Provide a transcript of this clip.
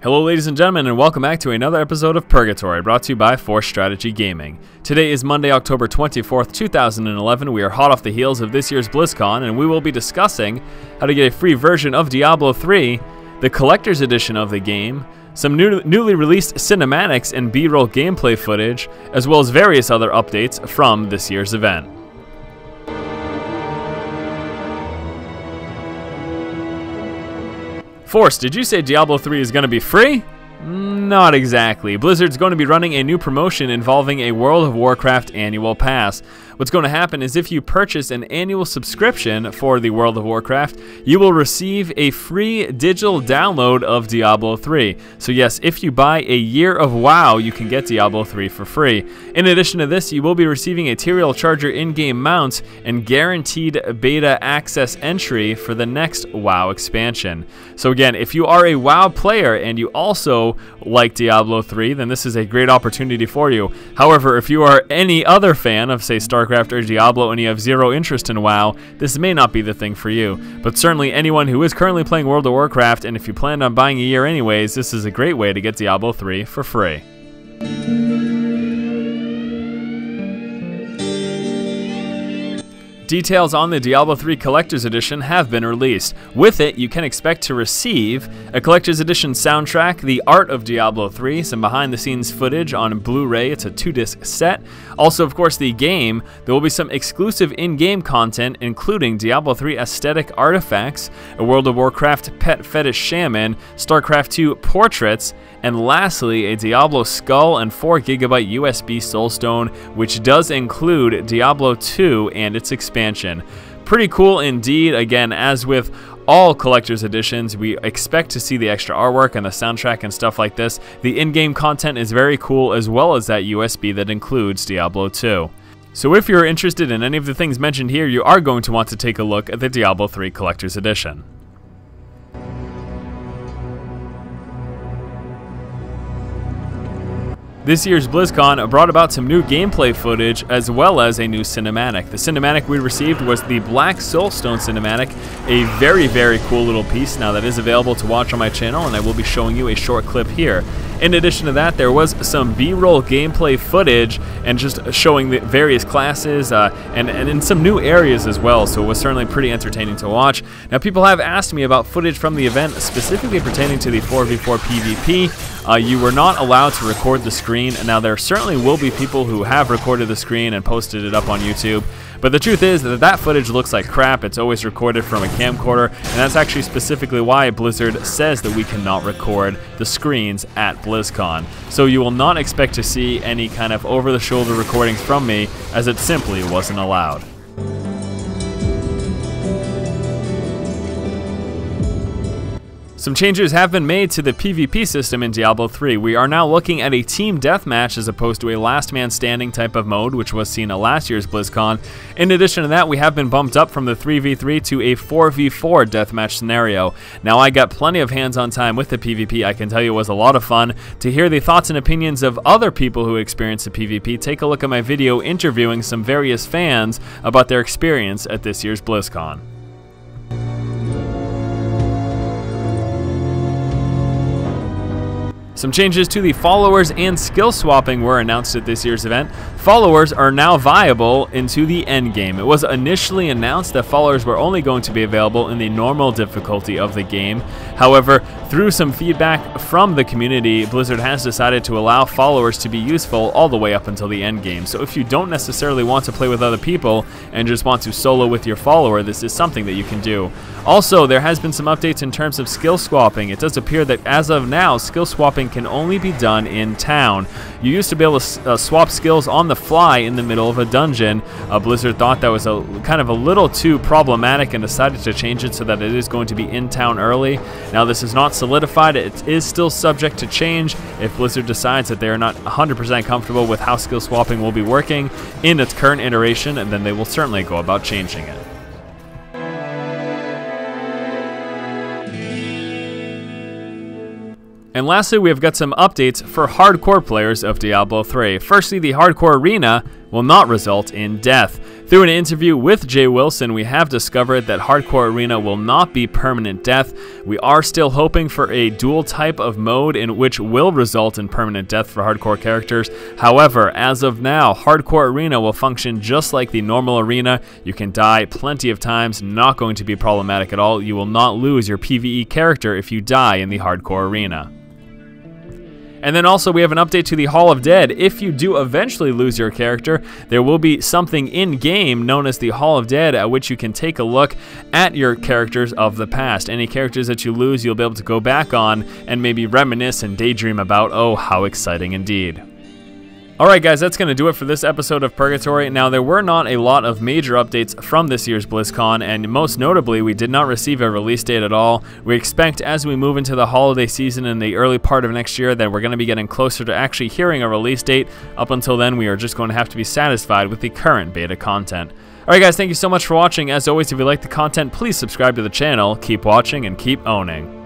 Hello ladies and gentlemen, and welcome back to another episode of Purgatory, brought to you by Force Strategy Gaming. Today is Monday, October 24th, 2011. We are hot off the heels of this year's Blizzcon, and we will be discussing how to get a free version of Diablo 3, the collector's edition of the game, some newly released cinematics and B-roll gameplay footage, as well as various other updates from this year's event. Force, did you say Diablo 3 is going to be free? Not exactly. Blizzard's going to be running a new promotion involving a World of Warcraft annual pass. What's going to happen is if you purchase an annual subscription for the World of Warcraft, you will receive a free digital download of Diablo 3. So yes, if you buy a year of WoW, you can get Diablo 3 for free. In addition to this, you will be receiving a Tyrael Charger in-game mount and guaranteed beta access entry for the next WoW expansion. So again, if you are a WoW player and you also like Diablo 3, then this is a great opportunity for you. However, if you are any other fan of, say, StarCraft or Diablo and you have zero interest in WoW, this may not be the thing for you. But certainly anyone who is currently playing World of Warcraft, and if you plan on buying a year anyways, this is a great way to get Diablo 3 for free. Details on the Diablo 3 Collector's Edition have been released. With it, you can expect to receive a Collector's Edition soundtrack, the art of Diablo 3, some behind-the-scenes footage on Blu-ray, it's a 2-disc set. Also, of course, the game. There will be some exclusive in-game content, including Diablo 3 aesthetic artifacts, a World of Warcraft pet fetish shaman, StarCraft 2 portraits, and lastly, a Diablo skull and 4GB USB soulstone, which does include Diablo 2 and its expansion. Pretty cool indeed. Again, as with all collector's editions, we expect to see the extra artwork and the soundtrack and stuff like this. The in-game content is very cool, as well as that USB that includes Diablo 2. So if you're interested in any of the things mentioned here, you are going to want to take a look at the Diablo 3 Collector's Edition. This year's BlizzCon brought about some new gameplay footage as well as a new cinematic. The cinematic we received was the Black Soulstone cinematic, a very, very cool little piece now that is available to watch on my channel, and I will be showing you a short clip here. In addition to that, there was some B-roll gameplay footage and just showing the various classes and in some new areas as well, so it was certainly pretty entertaining to watch. Now, people have asked me about footage from the event, specifically pertaining to the 4v4 PvP. You were not allowed to record the screen. Now, there certainly will be people who have recorded the screen and posted it up on YouTube, but the truth is that that footage looks like crap. It's always recorded from a camcorder, and that's actually specifically why Blizzard says that we cannot record the screens at BlizzCon. So you will not expect to see any kind of over-the-shoulder recordings from me, as it simply wasn't allowed. Some changes have been made to the PvP system in Diablo 3. We are now looking at a team deathmatch as opposed to a last man standing type of mode, which was seen at last year's BlizzCon. In addition to that, we have been bumped up from the 3v3 to a 4v4 deathmatch scenario. Now, I got plenty of hands-on time with the PvP. I can tell you it was a lot of fun. To hear the thoughts and opinions of other people who experienced the PvP, take a look at my video interviewing some various fans about their experience at this year's BlizzCon. Some changes to the followers and skill swapping were announced at this year's event. Followers are now viable into the endgame. It was initially announced that followers were only going to be available in the normal difficulty of the game. However, through some feedback from the community, Blizzard has decided to allow followers to be useful all the way up until the endgame. So if you don't necessarily want to play with other people and just want to solo with your follower, this is something that you can do. Also, there has been some updates in terms of skill swapping. It does appear that as of now, skill swapping can only be done in town. You used to be able to swap skills on the fly in the middle of a dungeon. Blizzard thought that was kind of a little too problematic and decided to change it so that it is going to be in town early. Now, this is not solidified. It is still subject to change if Blizzard decides that they are not 100% comfortable with how skill swapping will be working in its current iteration, and then they will certainly go about changing it. And lastly, we have got some updates for hardcore players of Diablo 3. Firstly, the hardcore arena will not result in death. Through an interview with Jay Wilson, we have discovered that Hardcore Arena will not be permanent death. We are still hoping for a dual type of mode in which will result in permanent death for hardcore characters. However, as of now, Hardcore Arena will function just like the normal arena. You can die plenty of times, not going to be problematic at all. You will not lose your PvE character if you die in the Hardcore Arena. And then also we have an update to the Hall of Dead. If you do eventually lose your character, there will be something in-game known as the Hall of Dead at which you can take a look at your characters of the past. Any characters that you lose, you'll be able to go back on and maybe reminisce and daydream about. Oh, how exciting indeed. Alright guys, that's going to do it for this episode of Purgatory. Now, there were not a lot of major updates from this year's BlizzCon, and most notably, we did not receive a release date at all. We expect as we move into the holiday season in the early part of next year that we're going to be getting closer to actually hearing a release date. Up until then, we are just going to have to be satisfied with the current beta content. Alright guys, thank you so much for watching. As always, if you like the content, please subscribe to the channel. Keep watching and keep owning.